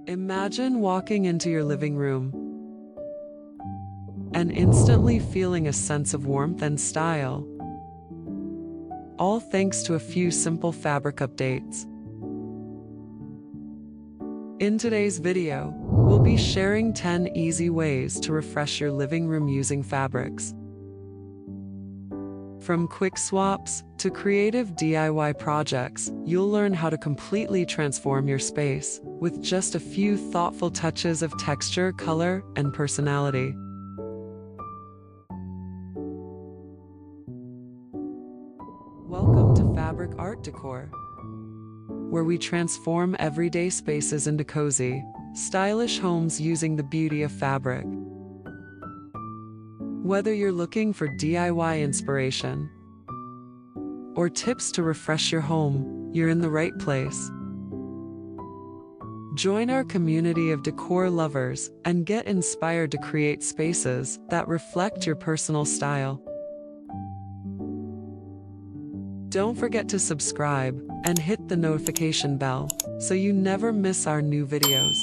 Imagine walking into your living room and instantly feeling a sense of warmth and style, all thanks to a few simple fabric updates. In today's video, we'll be sharing 10 easy ways to refresh your living room using fabrics. From quick swaps to creative DIY projects, you'll learn how to completely transform your space with just a few thoughtful touches of texture, color, and personality. Welcome to Fabric Art Decor, where we transform everyday spaces into cozy, stylish homes using the beauty of fabric. Whether you're looking for DIY inspiration or tips to refresh your home, you're in the right place. Join our community of decor lovers and get inspired to create spaces that reflect your personal style. Don't forget to subscribe and hit the notification bell so you never miss our new videos.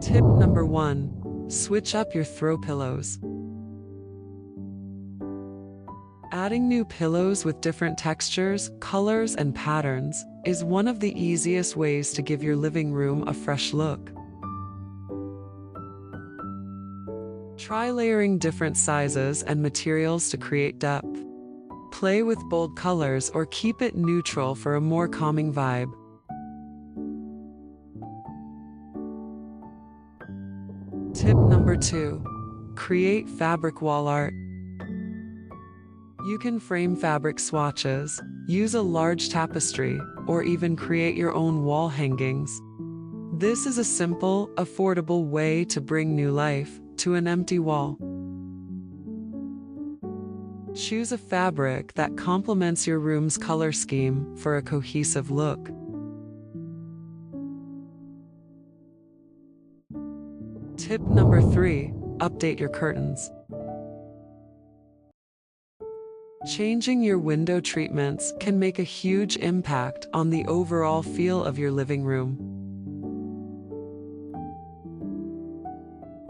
Tip number 1. Switch up your throw pillows. Adding new pillows with different textures, colors, and patterns is one of the easiest ways to give your living room a fresh look. Try layering different sizes and materials to create depth. Play with bold colors or keep it neutral for a more calming vibe. Tip number 2. Create fabric wall art. You can frame fabric swatches, use a large tapestry, or even create your own wall hangings. This is a simple, affordable way to bring new life to an empty wall. Choose a fabric that complements your room's color scheme for a cohesive look. Tip number 3. Update your curtains. Changing your window treatments can make a huge impact on the overall feel of your living room.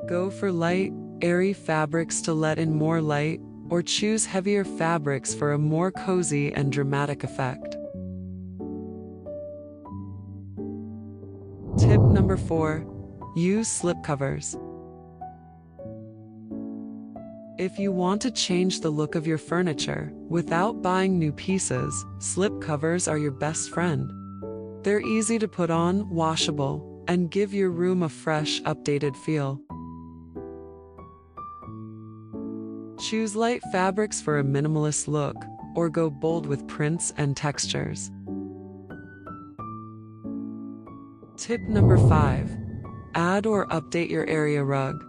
Go for light, airy fabrics to let in more light, or choose heavier fabrics for a more cozy and dramatic effect. Tip number 4. Use slipcovers. If you want to change the look of your furniture without buying new pieces, slipcovers are your best friend. They're easy to put on, washable, and give your room a fresh, updated feel. Choose light fabrics for a minimalist look, or go bold with prints and textures. Tip number 5. Add or update your area rug.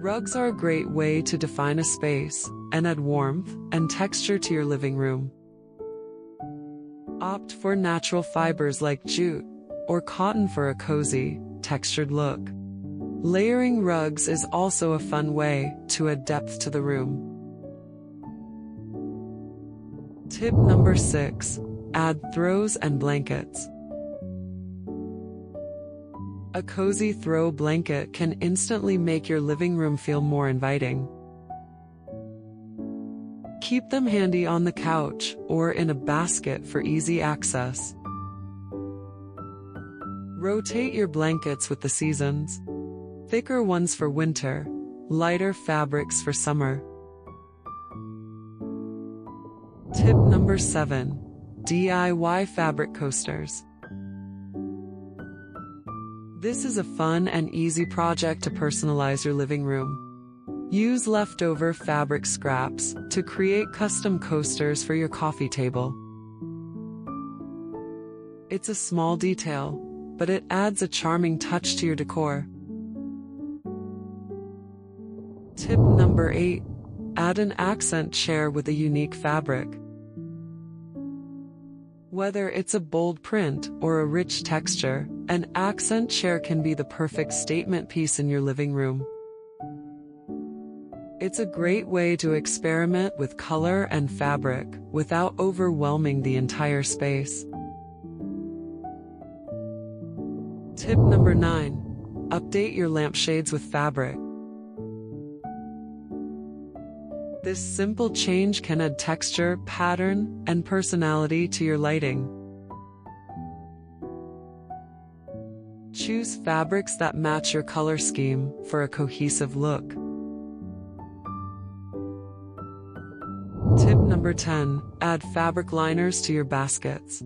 Rugs are a great way to define a space and add warmth and texture to your living room. Opt for natural fibers like jute or cotton for a cozy, textured look. Layering rugs is also a fun way to add depth to the room. Tip number 6. Add throws and blankets. A cozy throw blanket can instantly make your living room feel more inviting. Keep them handy on the couch or in a basket for easy access. Rotate your blankets with the seasons. Thicker ones for winter, lighter fabrics for summer. Tip number 7. DIY fabric coasters. This is a fun and easy project to personalize your living room. Use leftover fabric scraps to create custom coasters for your coffee table. It's a small detail, but it adds a charming touch to your decor. Tip number 8. Add an accent chair with a unique fabric. Whether it's a bold print or a rich texture, an accent chair can be the perfect statement piece in your living room. It's a great way to experiment with color and fabric without overwhelming the entire space. Tip number 9. Update your lampshades with fabric. This simple change can add texture, pattern, and personality to your lighting. Choose fabrics that match your color scheme for a cohesive look. Tip number 10. Add fabric liners to your baskets.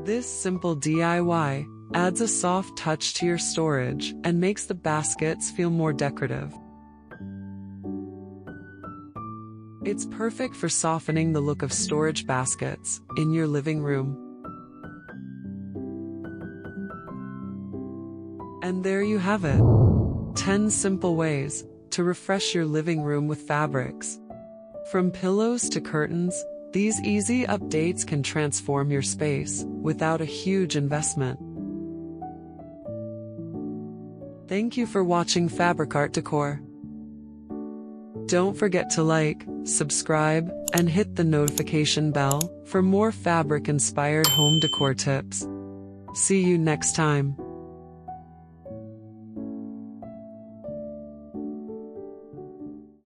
This simple DIY adds a soft touch to your storage and makes the baskets feel more decorative. It's perfect for softening the look of storage baskets in your living room. And there you have it. 10 simple ways to refresh your living room with fabrics. From pillows to curtains, these easy updates can transform your space without a huge investment. Thank you for watching Fabric Art Decor. Don't forget to like, subscribe, and hit the notification bell for more fabric-inspired home decor tips. See you next time.